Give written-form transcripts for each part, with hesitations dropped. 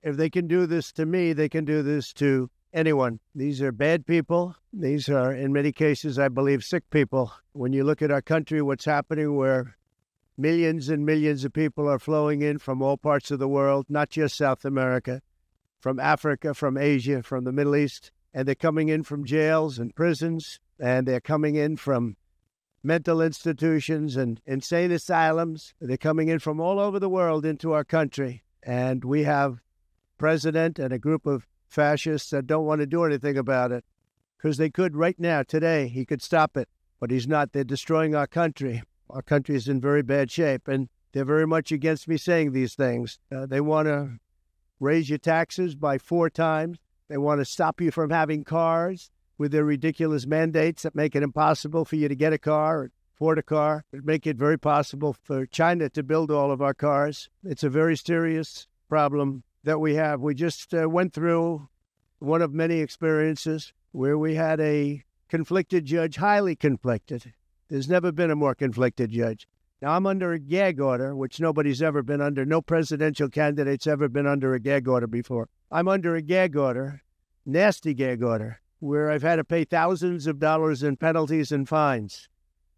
if they can do this to me, they can do this to anyone. These are bad people. These are, in many cases, I believe, sick people. When you look at our country, what's happening where millions and millions of people are flowing in from all parts of the world, not just South America, from Africa, from Asia, from the Middle East, and they're coming in from jails and prisons, and they're coming in from mental institutions and insane asylums. They're coming in from all over the world into our country. And we have a president and a group of fascists that don't want to do anything about it because they could right now, today, he could stop it. But he's not. They're destroying our country. Our country is in very bad shape, and they're very much against me saying these things. They want to raise your taxes by 4 times. They want to stop you from having cars with their ridiculous mandates that make it impossible for you to get a car or afford a car. It make it very possible for China to build all of our cars. It's a very serious problem that we have. We just went through one of many experiences where we had a conflicted judge, highly conflicted. There's never been a more conflicted judge. Now, I'm under a gag order, which nobody's ever been under. No presidential candidate's ever been under a gag order before. I'm under a gag order, nasty gag order, where I've had to pay thousands of dollars in penalties and fines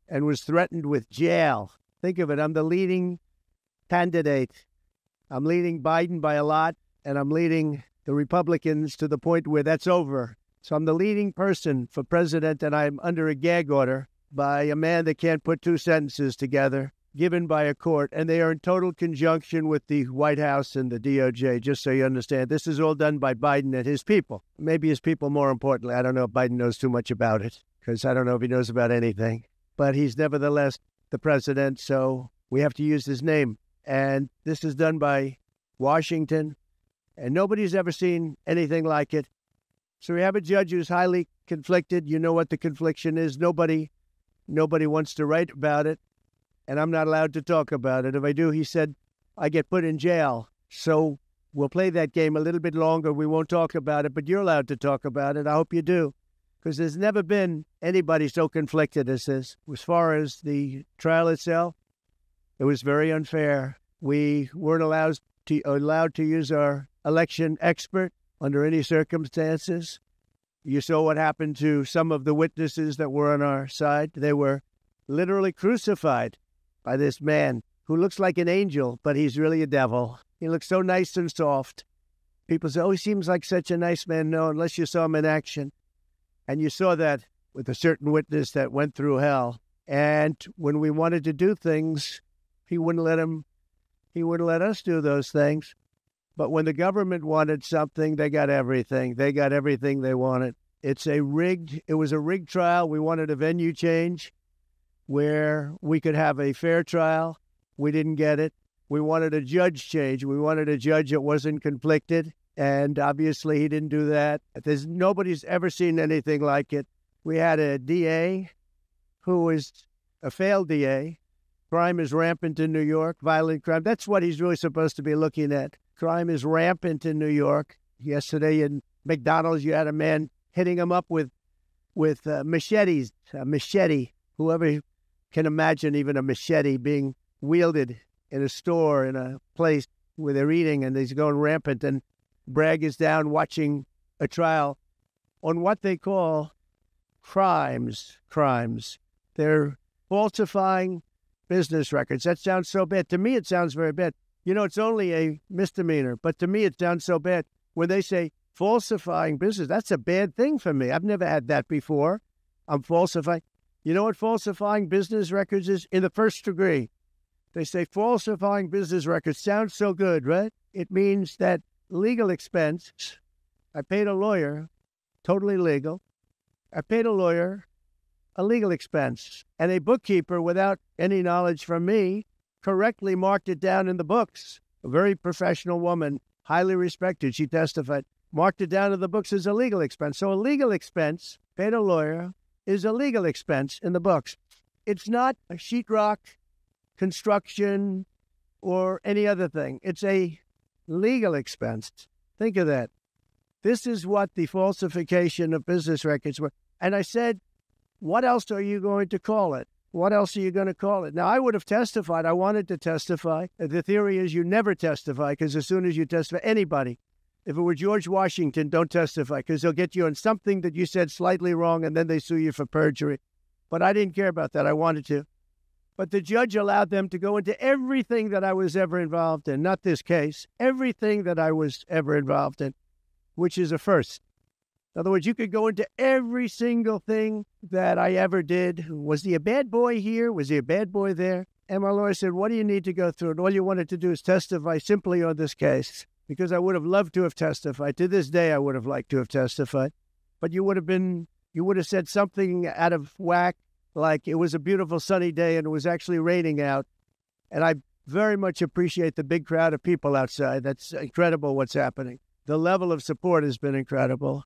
and was threatened with jail. Think of it. I'm the leading candidate. I'm leading Biden by a lot, and I'm leading the Republicans to the point where that's over. So I'm the leading person for president, and I'm under a gag order by a man that can't put 2 sentences together, given by a court, and they are in total conjunction with the White House and the DOJ, just so you understand. This is all done by Biden and his people. Maybe his people more importantly. I don't know if Biden knows too much about it, because I don't know if he knows about anything. But he's nevertheless the president, so we have to use his name. And this is done by Washington, and nobody's ever seen anything like it. So we have a judge who's highly conflicted. You know what the confliction is. Nobody wants to write about it, and I'm not allowed to talk about it. If I do, he said, I get put in jail. So we'll play that game a little bit longer. We won't talk about it, but you're allowed to talk about it. I hope you do, because there's never been anybody so conflicted as this. As far as the trial itself, it was very unfair. We weren't allowed to use our election expert under any circumstances. You saw what happened to some of the witnesses that were on our side. They were literally crucified by this man who looks like an angel, but he's really a devil. He looks so nice and soft. People say, oh, he seems like such a nice man. No, unless you saw him in action. And you saw that with a certain witness that went through hell. And when we wanted to do things, he wouldn't let us do those things. But when the government wanted something, they got everything. They got everything they wanted. It was a rigged trial. We wanted a venue change where we could have a fair trial. We didn't get it. We wanted a judge change. We wanted a judge that wasn't conflicted. And obviously he didn't do that. Nobody's ever seen anything like it. We had a DA who was a failed DA. Crime is rampant in New York, violent crime. That's what he's really supposed to be looking at. Crime is rampant in New York. Yesterday in McDonald's, you had a man hitting him up with machetes, a machete. Whoever can imagine even a machete being wielded in a store, in a place where they're eating, and he's going rampant. And Bragg is down watching a trial on what they call crimes. They're falsifying business records. That sounds so bad. To me, it sounds very bad. You know, it's only a misdemeanor, but to me, it sounds so bad. When they say falsifying business, that's a bad thing for me. I've never had that before. I'm falsifying. You know what falsifying business records is? In the first degree. They say falsifying business records. Sounds so good, right? It means that legal expense. I paid a lawyer, totally legal. I paid a lawyer a legal expense, and a bookkeeper without any knowledge from me correctly marked it down in the books. A very professional woman, highly respected, she testified, marked it down in the books as a legal expense. So a legal expense, paid a lawyer, is a legal expense in the books. It's not a sheetrock, construction, or any other thing. It's a legal expense. Think of that. This is what the falsification of business records were. And I said, what else are you going to call it? What else are you going to call it? Now, I would have testified. I wanted to testify. The theory is you never testify, because as soon as you testify, anybody, If it were George Washington, don't testify, because they'll get you on something that you said slightly wrong, and then they sue you for perjury. But I didn't care about that. I wanted to. But the judge allowed them to go into everything that I was ever involved in, not this case, everything that I was ever involved in, which is a first. In other words, you could go into every single thing that I ever did. Was he a bad boy here? Was he a bad boy there? And my lawyer said, what do you need to go through? And all you wanted to do is testify simply on this case, because I would have loved to have testified. To this day, I would have liked to have testified. But you would have said something out of whack, like it was a beautiful sunny day and it was actually raining out. And I very much appreciate the big crowd of people outside. That's incredible what's happening. The level of support has been incredible.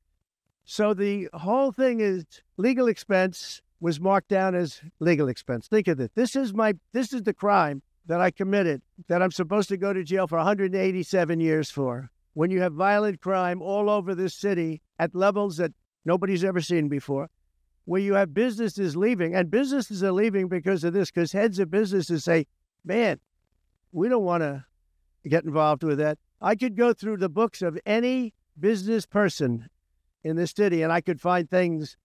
So the whole thing is legal expense was marked down as legal expense. Think of it. This is the crime that I committed, that I'm supposed to go to jail for 187 years for. When you have violent crime all over this city at levels that nobody's ever seen before, where you have businesses leaving, and businesses are leaving because of this, because heads of businesses say, man, we don't want to get involved with that. I could go through the books of any business person in this city, and I could find things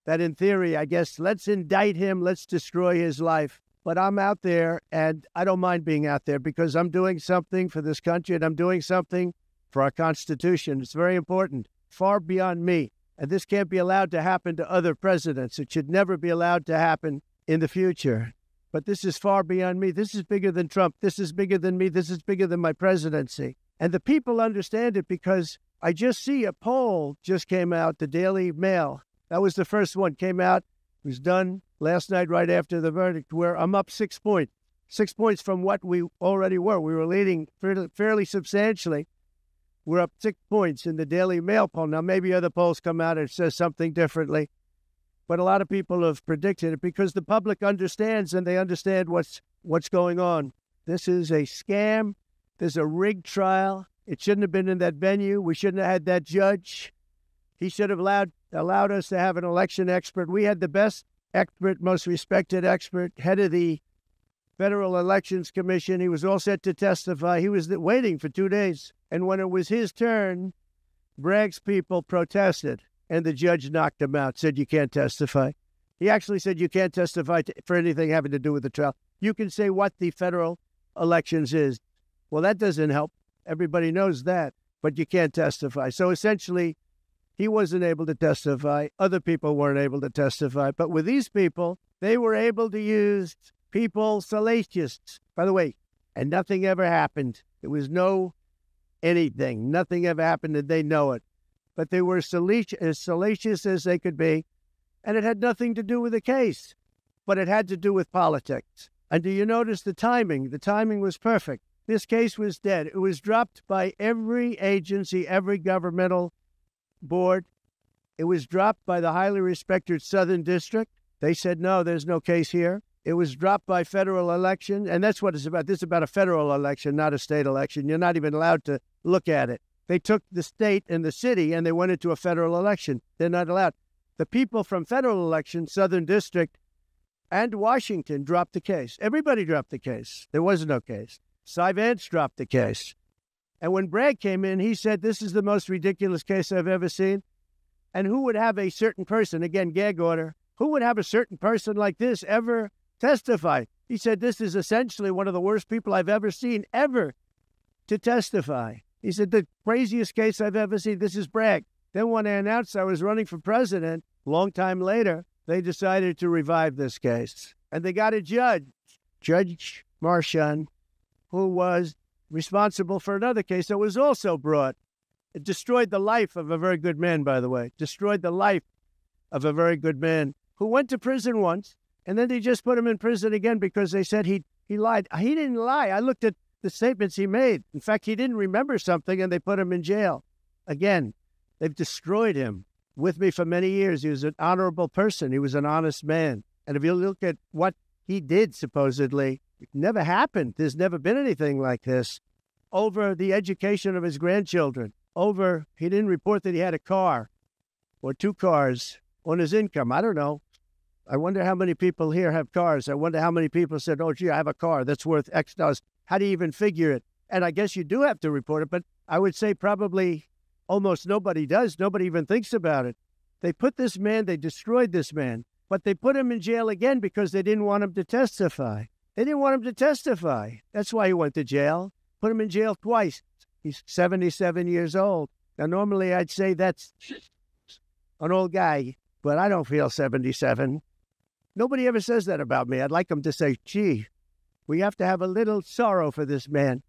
that in theory, I guess, let's indict him, let's destroy his life. But I'm out there, and I don't mind being out there because I'm doing something for this country, and I'm doing something for our Constitution. It's very important, far beyond me. And this can't be allowed to happen to other presidents. It should never be allowed to happen in the future. But this is far beyond me. This is bigger than Trump. This is bigger than me. This is bigger than my presidency. And the people understand it because I just see a poll just came out, the Daily Mail. That was the first one, came out. It was done last night right after the verdict, where I'm up 6 points. 6 points from what we already were. We were leading fairly substantially. We're up 6 points in the Daily Mail poll. Now, maybe other polls come out and says something differently. But a lot of people have predicted it because the public understands, and they understand what's going on. This is a scam. There's a rigged trial. It shouldn't have been in that venue. We shouldn't have had that judge. He should have allowed us to have an election expert. We had the best expert, most respected expert, head of the Federal Elections Commission. He was all set to testify. He was waiting for 2 days. And when it was his turn, Bragg's people protested, and the judge knocked him out, said you can't testify. He actually said you can't testify for anything having to do with the trial. You can say what the federal elections is. Well, that doesn't help. Everybody knows that, but you can't testify. So essentially, he wasn't able to testify. Other people weren't able to testify. But with these people, they were able to use people salacious. By the way, and nothing ever happened. There was no anything. Nothing ever happened, and they know it. But they were as salacious as they could be, and it had nothing to do with the case, but it had to do with politics. And do you notice the timing? The timing was perfect. This case was dead. It was dropped by every agency, every governmental board. It was dropped by the highly respected Southern District. They said, no, there's no case here. It was dropped by federal election, and that's what it's about. This is about a federal election, not a state election. You're not even allowed to look at it. They took the state and the city, and they went into a federal election. They're not allowed. The people from federal election, Southern District, and Washington dropped the case. Everybody dropped the case. There was no case. Cy Vance dropped the case. And when Bragg came in, he said, this is the most ridiculous case I've ever seen. And who would have a certain person, again, gag order, who would have a certain person like this ever testify? He said, this is essentially one of the worst people I've ever seen ever to testify. He said, the craziest case I've ever seen, this is Bragg. Then when I announced I was running for president, a long time later, they decided to revive this case. And they got a judge, Judge Marchand, who was responsible for another case that was also brought. It destroyed the life of a very good man, by the way. Destroyed the life of a very good man who went to prison once, and then they just put him in prison again because they said he lied. He didn't lie. I looked at the statements he made. In fact, he didn't remember something, and they put him in jail. Again, they've destroyed him. With me for many years, he was an honorable person. He was an honest man. And if you look at what he did, supposedly, it never happened. There's never been anything like this. Over the education of his grandchildren. Over, he didn't report that he had a car or 2 cars on his income. I don't know. I wonder how many people here have cars. I wonder how many people said, oh, gee, I have a car that's worth X dollars. How do you even figure it? And I guess you do have to report it, but I would say probably almost nobody does. Nobody even thinks about it. They put this man, they destroyed this man, but they put him in jail again because they didn't want him to testify. They didn't want him to testify. That's why he went to jail. Put him in jail twice. He's 77 years old. Now, normally I'd say that's an old guy, but I don't feel 77. Nobody ever says that about me. I'd like them to say, gee, we have to have a little sorrow for this man,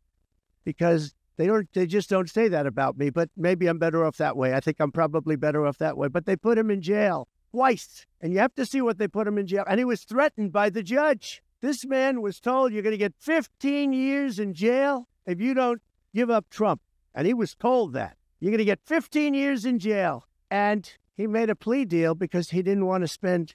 because they just don't say that about me, but maybe I'm better off that way. I think I'm probably better off that way. But they put him in jail twice, and you have to see what they put him in jail. And he was threatened by the judge. This man was told, you're going to get 15 years in jail if you don't give up Trump. And he was told that. You're going to get 15 years in jail. And he made a plea deal because he didn't want to spend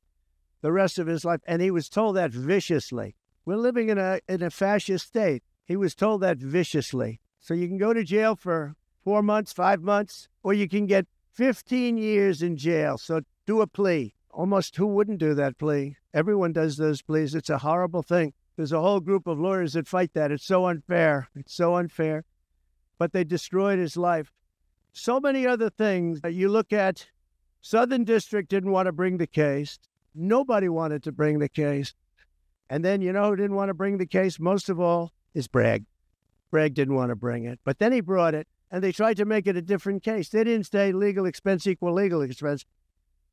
the rest of his life. And he was told that viciously. We're living in a fascist state. He was told that viciously. So you can go to jail for 4 months, 5 months, or you can get 15 years in jail. So do a plea. Almost who wouldn't do that plea? Everyone does those pleas. It's a horrible thing. There's a whole group of lawyers that fight that. It's so unfair. It's so unfair. But they destroyed his life. So many other things that you look at. Southern District didn't want to bring the case. Nobody wanted to bring the case. And then, you know who didn't want to bring the case? Most of all is Bragg. Bragg didn't want to bring it. But then he brought it, and they tried to make it a different case. They didn't say legal expense equal legal expense.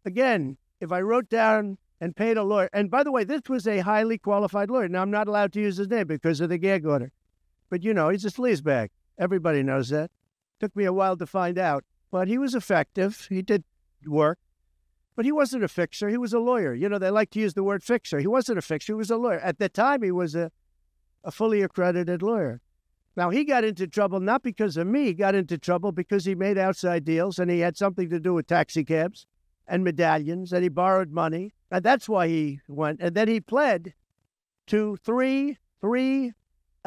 Again, if I wrote down and paid a lawyer, and by the way, this was a highly qualified lawyer. Now, I'm not allowed to use his name because of the gag order. But, you know, he's a sleazebag. Everybody knows that. Took me a while to find out. But he was effective. He did work. But he wasn't a fixer. He was a lawyer. You know, they like to use the word fixer. He wasn't a fixer. He was a lawyer. At the time, he was a fully accredited lawyer. Now, he got into trouble not because of me. He got into trouble because he made outside deals, and he had something to do with taxi cabs and medallions, and he borrowed money. And that's why he went. And then he pled to three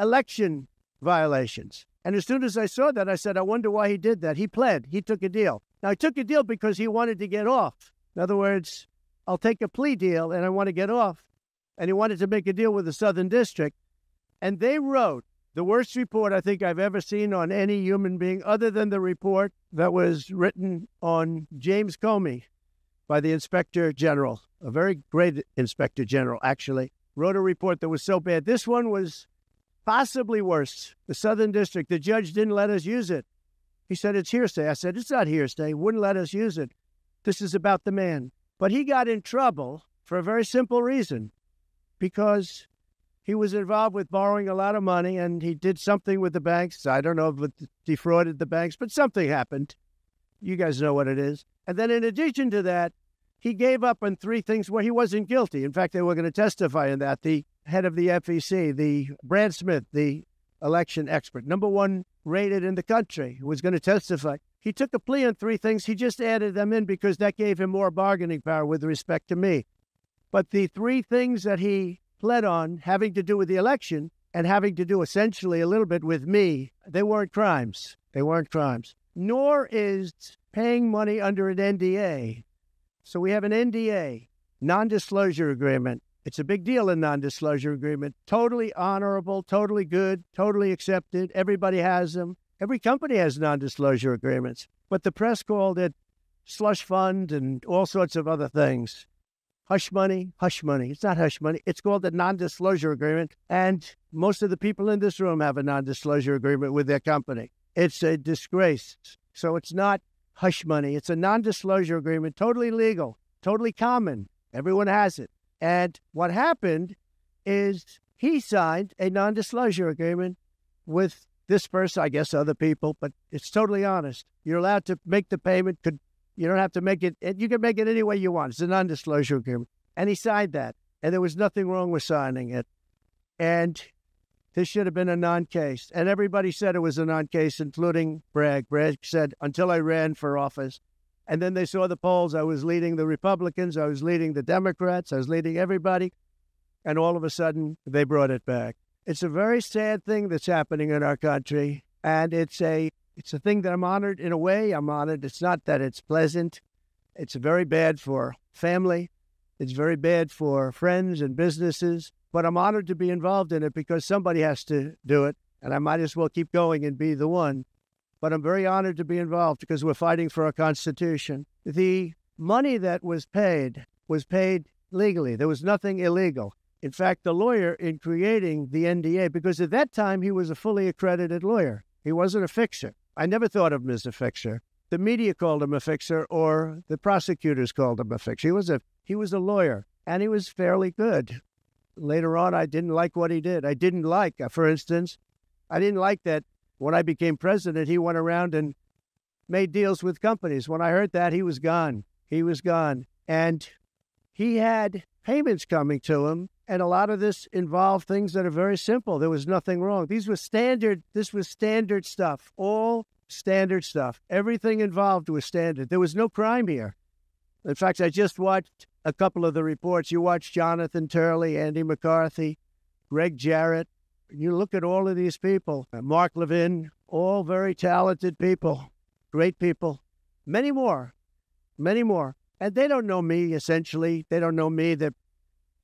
election violations. And as soon as I saw that, I said, I wonder why he did that. He pled. He took a deal. Now, he took a deal because he wanted to get off. In other words, I'll take a plea deal, and I want to get off. And he wanted to make a deal with the Southern District. And they wrote the worst report I think I've ever seen on any human being, other than the report that was written on James Comey by the Inspector General. A very great Inspector General, actually, wrote a report that was so bad. This one was possibly worse. The Southern District, the judge didn't let us use it. He said, it's hearsay. I said, it's not hearsay. He wouldn't let us use it. This is about the man. But he got in trouble for a very simple reason, because he was involved with borrowing a lot of money, and he did something with the banks. I don't know if it defrauded the banks, but something happened. You guys know what it is. And then in addition to that, he gave up on 3 things where he wasn't guilty. In fact, they were going to testify in that. The head of the FEC, the Brad Smith, the election expert, #1 rated in the country, who was going to testify. He took a plea on 3 things. He just added them in because that gave him more bargaining power with respect to me. But the 3 things that he pled on, having to do with the election and having to do essentially a little bit with me, they weren't crimes. They weren't crimes. Nor is paying money under an NDA. So we have an NDA, non-disclosure agreement. It's a big deal in non-disclosure agreement. Totally honorable, totally good, totally accepted. Everybody has them. Every company has non-disclosure agreements. But the press called it slush fund and all sorts of other things. Hush money, hush money. It's not hush money. It's called a non-disclosure agreement. And most of the people in this room have a non-disclosure agreement with their company. It's a disgrace. So it's not hush money. It's a non-disclosure agreement, totally legal, totally common. Everyone has it. And what happened is he signed a non-disclosure agreement with this person, I guess other people, but it's totally honest. You're allowed to make the payment. You don't have to make it. You can make it any way you want. It's a non-disclosure agreement. And he signed that. And there was nothing wrong with signing it. And this should have been a non-case. And everybody said it was a non-case, including Bragg. Bragg said, until I ran for office. And then they saw the polls. I was leading the Republicans. I was leading the Democrats. I was leading everybody. And all of a sudden, they brought it back. It's a very sad thing that's happening in our country. And it's a thing that I'm honored. In a way, I'm honored. It's not that it's pleasant. It's very bad for family. It's very bad for friends and businesses. But I'm honored to be involved in it because somebody has to do it. And I might as well keep going and be the one. but I'm very honored to be involved because we're fighting for our Constitution. The money that was paid legally. There was nothing illegal. In fact, the lawyer in creating the NDA, because at that time he was a fully accredited lawyer. He wasn't a fixer. I never thought of him as a fixer. The media called him a fixer, or the prosecutors called him a fixer. He was a lawyer, and he was fairly good. Later on, I didn't like what he did. I didn't like, for instance, I didn't like that when I became president, he went around and made deals with companies. When I heard that, he was gone. He was gone. And he had payments coming to him, and a lot of this involved things that are very simple. There was nothing wrong. This was standard stuff, all standard stuff. Everything involved was standard. There was no crime here. In fact, I just watched a couple of the reports. You watched Jonathan Turley, Andy McCarthy, Greg Jarrett. You look at all of these people, Mark Levin, all very talented people, great people, many more. And they don't know me, essentially. They don't know me. They're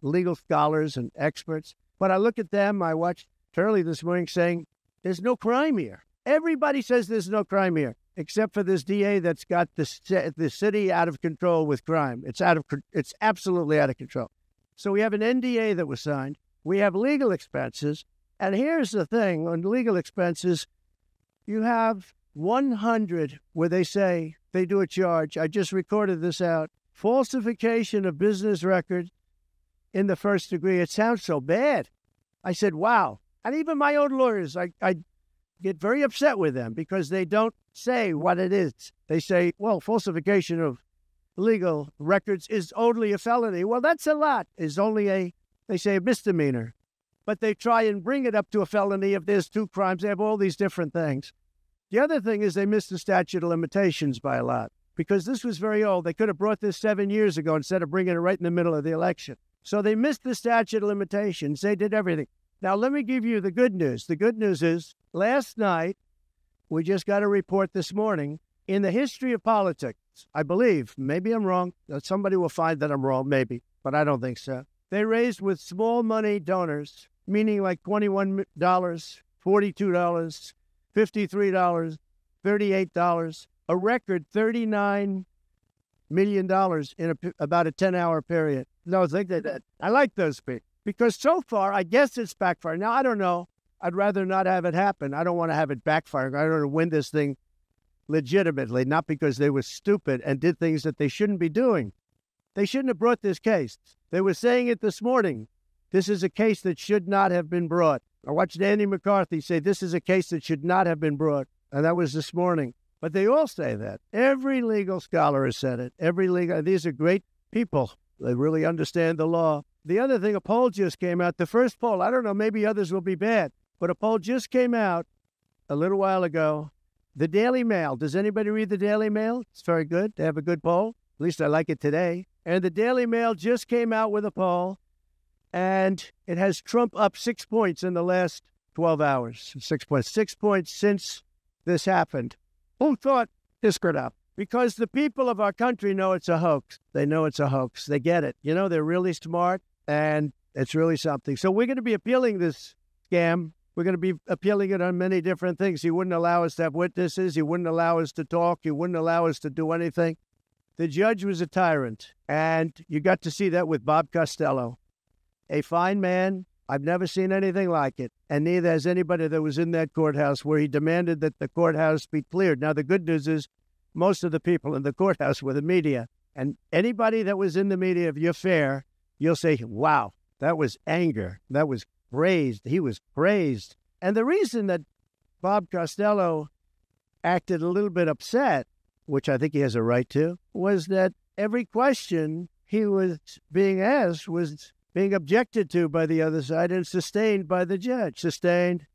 legal scholars and experts. But I look at them. I watched Turley this morning saying, there's no crime here. Everybody says there's no crime here, except for this DA that's got the city out of control with crime. It's absolutely out of control. So we have an NDA that was signed. We have legal expenses. And here's the thing, on legal expenses, you have 100 where they say they do a charge. I just recorded this out. Falsification of business records in the first degree. It sounds so bad. I said, wow. And even my own lawyers, I get very upset with them because they don't say what it is. They say, well, falsification of legal records is only a felony. Well, that's a lot. Is only they say a misdemeanor. But they try and bring it up to a felony if there's 2 crimes. They have all these different things. The other thing is they missed the statute of limitations by a lot because this was very old. They could have brought this 7 years ago instead of bringing it right in the middle of the election. So they missed the statute of limitations. They did everything. Now, let me give you the good news. The good news is last night, we just got a report this morning, in the history of politics, I believe, maybe I'm wrong. Somebody will find that I'm wrong, maybe, but I don't think so. They raised with small money donors, meaning like $21, $42, $53, $38, a record $39 million in about a 10-hour period. No, think that. I like those people because so far, I guess it's backfired. Now, I don't know. I'd rather not have it happen. I don't want to have it backfire. I want to win this thing legitimately, not because they were stupid and did things that they shouldn't be doing. They shouldn't have brought this case. They were saying it this morning. This is a case that should not have been brought. I watched Andy McCarthy say this is a case that should not have been brought, and that was this morning. But they all say that. Every legal scholar has said it. These are great people. They really understand the law. The other thing, a poll just came out. The first poll, I don't know, maybe others will be bad, but a poll just came out a little while ago. The Daily Mail. Does anybody read the Daily Mail? It's very good. They have a good poll. At least I like it today. And the Daily Mail just came out with a poll, and it has Trump up 6 points in the last 12 hours. 6 points. 6 points since this happened. Who thought this could happen? Because the people of our country know it's a hoax. They know it's a hoax. They get it. You know, they're really smart, and it's really something. So we're going to be appealing this scam. We're going to be appealing it on many different things. He wouldn't allow us to have witnesses. He wouldn't allow us to talk. He wouldn't allow us to do anything. The judge was a tyrant, and you got to see that with Bob Costello. A fine man. I've never seen anything like it, and neither has anybody that was in that courthouse where he demanded that the courthouse be cleared. Now, the good news is most of the people in the courthouse were the media, and anybody that was in the media, if you're fair, you'll say, wow, that was anger. That was praised. He was praised. And the reason that Bob Costello acted a little bit upset, which I think he has a right to, was that every question he was being asked was being objected to by the other side and sustained by the judge. Sustained.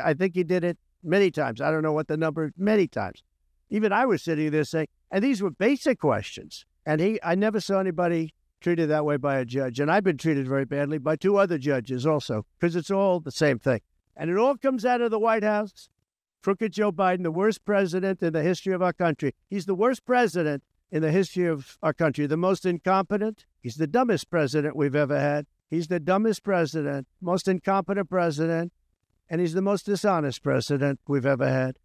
I think he did it many times. I don't know what the number, many times. Even I was sitting there saying, and these were basic questions. And I never saw anybody treated that way by a judge. And I've been treated very badly by 2 other judges also, because it's all the same thing. And it all comes out of the White House. Crooked Joe Biden, the worst president in the history of our country. He's the worst president in the history of our country. The most incompetent. He's the dumbest president we've ever had. He's the dumbest president, most incompetent president, and he's the most dishonest president we've ever had.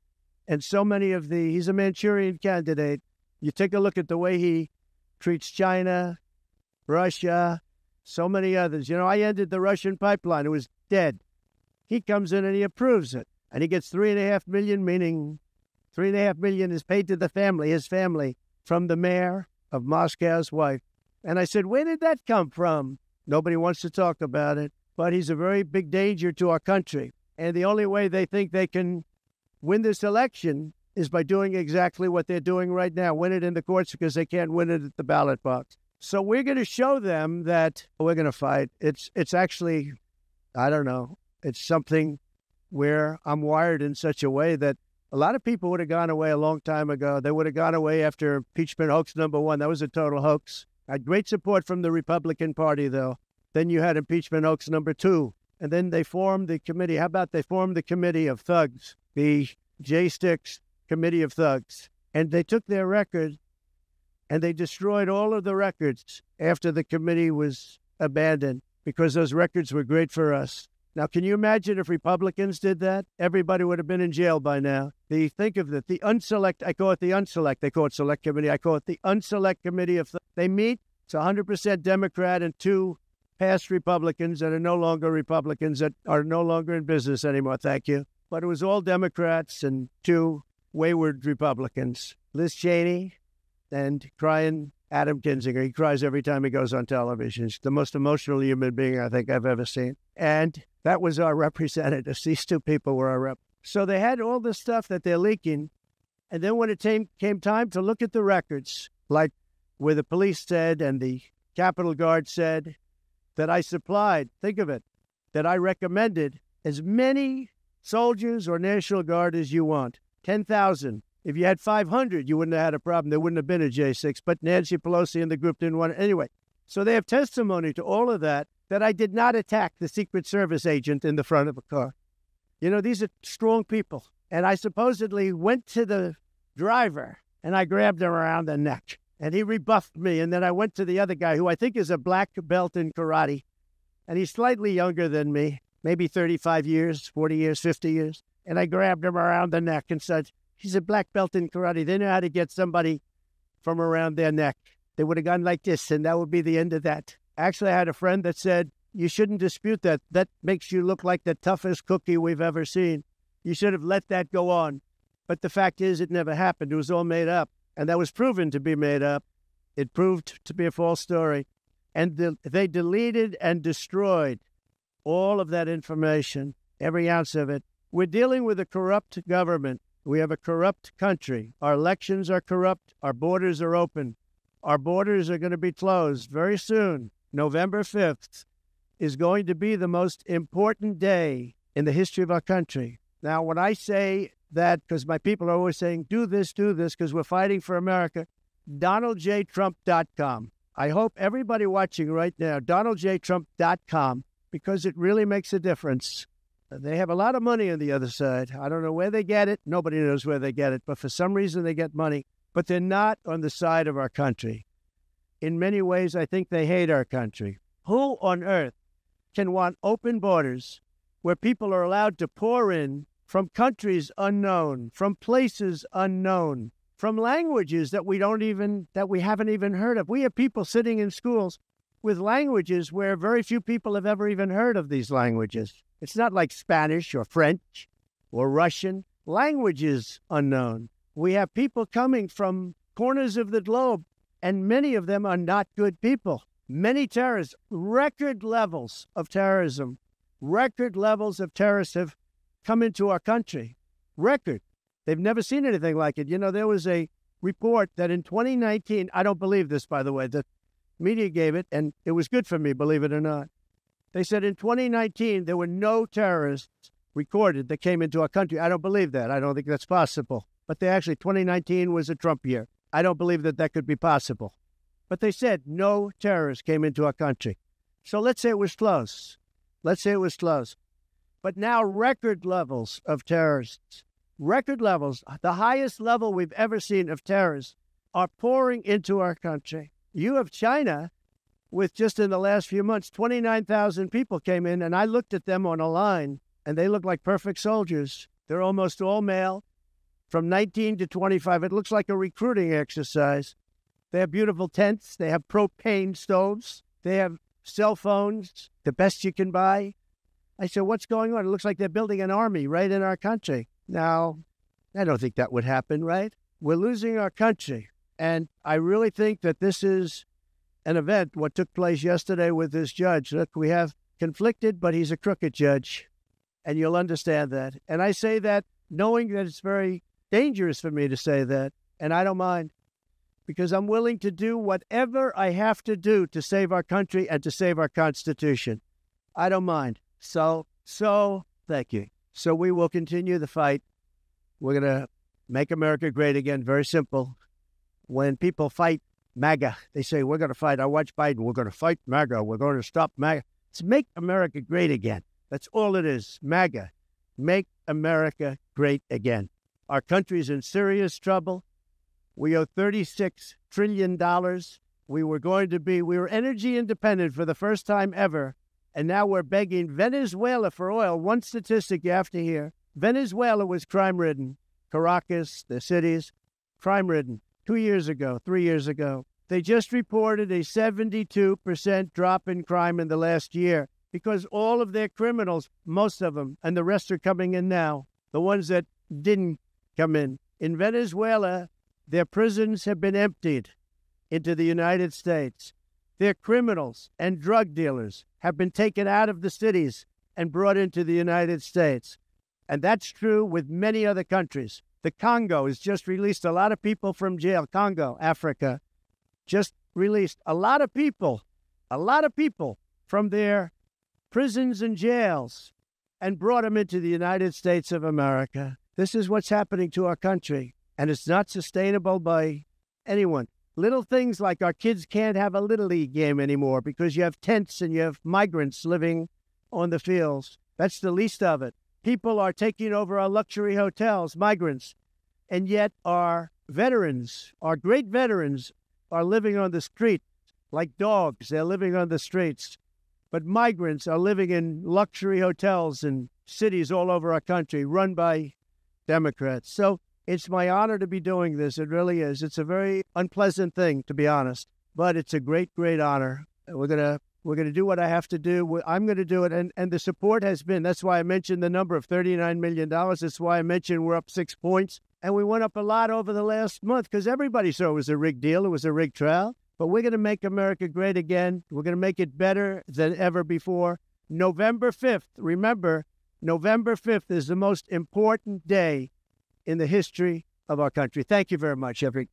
And so many of he's a Manchurian candidate. You take a look at the way he treats China, Russia, so many others. You know, I ended the Russian pipeline. It was dead. He comes in and he approves it. And he gets $3.5 million, meaning $3.5 million is paid to the family, his family, from the mayor of Moscow's wife. And I said, where did that come from? Nobody wants to talk about it. But he's a very big danger to our country. And the only way they think they can win this election is by doing exactly what they're doing right now, win it in the courts because they can't win it at the ballot box. So we're going to show them that we're going to fight. It's actually, I don't know, it's something where I'm wired in such a way that a lot of people would have gone away a long time ago. They would have gone away after impeachment hoax number 1. That was a total hoax. I had great support from the Republican Party, though. Then you had impeachment hoax number 2. And then they formed the committee. How about they formed the committee of thugs, the J-Sticks Committee of Thugs. And they took their record and they destroyed all of the records after the committee was abandoned because those records were great for us. Now, can you imagine if Republicans did that? Everybody would have been in jail by now. Think of it, the unselect, I call it the unselect. They call it select committee. I call it the unselect committee of thugs. They meet, it's 100% Democrat and 2 past Republicans that are no longer Republicans, that are no longer in business anymore, thank you. But it was all Democrats and 2 wayward Republicans, Liz Cheney and crying Adam Kinzinger. He cries every time he goes on television. He's the most emotional human being I think I've ever seen. And that was our representatives. These 2 people were our rep. So they had all this stuff that they're leaking. And then when it came time to look at the records, like where the police said and the Capitol Guard said that I supplied, think of it, that I recommended as many soldiers or National Guard as you want, 10,000. If you had 500, you wouldn't have had a problem. There wouldn't have been a J6, but Nancy Pelosi and the group didn't want it. Anyway, so they have testimony to all of that I did not attack the Secret Service agent in the front of a car. You know, these are strong people. And I supposedly went to the driver and I grabbed him around the neck and he rebuffed me. And then I went to the other guy who I think is a black belt in karate. And he's slightly younger than me, maybe 35 years, 40 years, 50 years. And I grabbed him around the neck and said, he's a black belt in karate. They know how to get somebody from around their neck. They would have gone like this, and that would be the end of that. Actually, I had a friend that said, you shouldn't dispute that. That makes you look like the toughest cookie we've ever seen. You should have let that go on. But the fact is, it never happened. It was all made up. And that was proven to be made up. It proved to be a false story. And they deleted and destroyed all of that information, every ounce of it. We're dealing with a corrupt government. We have a corrupt country. Our elections are corrupt. Our borders are open. Our borders are going to be closed very soon. November 5th is going to be the most important day in the history of our country. Now, when I say that, because my people are always saying, do this, because we're fighting for America, DonaldJTrump.com. I hope everybody watching right now, DonaldJTrump.com, because it really makes a difference. They have a lot of money on the other side. I don't know where they get it. Nobody knows where they get it, but for some reason they get money. But they're not on the side of our country. In many ways, I think they hate our country. Who on earth can want open borders where people are allowed to pour in from countries unknown, from places unknown, from languages that we haven't even heard of? We have people sitting in schools with languages where very few people have ever even heard of these languages. It's not like Spanish or French or Russian. Languages unknown. We have people coming from corners of the globe, and many of them are not good people. Many terrorists, record levels of terrorism, record levels of terrorists have come into our country. Record. They've never seen anything like it. You know, there was a report that in 2019, I don't believe this, by the way, the media gave it, and it was good for me, believe it or not. They said in 2019, there were no terrorists recorded that came into our country. I don't believe that. I don't think that's possible. But 2019 was a Trump year. I don't believe that that could be possible. But they said no terrorists came into our country. So let's say it was close. Let's say it was close. But now record levels of terrorists, record levels, the highest level we've ever seen of terrorists, are pouring into our country. You have China with just in the last few months, 29,000 people came in, and I looked at them on a line, and they look like perfect soldiers. They're almost all male. from 19 to 25. It looks like a recruiting exercise. They have beautiful tents. They have propane stoves. They have cell phones, the best you can buy. I said, what's going on? It looks like they're building an army right in our country. Now, I don't think that would happen, right? We're losing our country. And I really think that this is an event, what took place yesterday with this judge. Look, we have conflicted, but he's a crooked judge. And you'll understand that. And I say that knowing that it's very dangerous for me to say that. And I don't mind, because I'm willing to do whatever I have to do to save our country and to save our Constitution. I don't mind. So thank you. So we will continue the fight. We're going to make America great again. Very simple. When people fight MAGA, they say, we're going to fight. I watch Biden. We're going to fight MAGA. We're going to stop MAGA. It's make America great again. That's all it is. MAGA. Make America great again. Our country's in serious trouble. We owe $36 trillion. We were energy independent for the first time ever. And now we're begging Venezuela for oil. One statistic you have to hear. Venezuela was crime-ridden. Caracas, the cities, crime-ridden. 2 years ago, 3 years ago. They just reported a 72% drop in crime in the last year because all of their criminals, most of them, and the rest are coming in now, the ones that didn't come in. In Venezuela, their prisons have been emptied into the United States. Their criminals and drug dealers have been taken out of the cities and brought into the United States. And that's true with many other countries. The Congo has just released a lot of people from jail. Congo, Africa, just released a lot of people from their prisons and jails and brought them into the United States of America. This is what's happening to our country, and it's not sustainable by anyone. Little things like our kids can't have a Little League game anymore because you have tents and you have migrants living on the fields. That's the least of it. People are taking over our luxury hotels, migrants, and yet our veterans, our great veterans, are living on the street like dogs. They're living on the streets. But migrants are living in luxury hotels in cities all over our country run by Democrats. So it's my honor to be doing this. It really is. It's a very unpleasant thing, to be honest, but it's a great, great honor. We're gonna do what I have to do. I'm going to do it, and the support has been. That's why I mentioned the number of $39 million. That's why I mentioned we're up 6 points, and we went up a lot over the last month because everybody saw it was a rigged deal. It was a rigged trial. But we're going to make America great again. We're going to make it better than ever before. November 5th, remember, November 5th is the most important day in the history of our country. Thank you very much, everyone.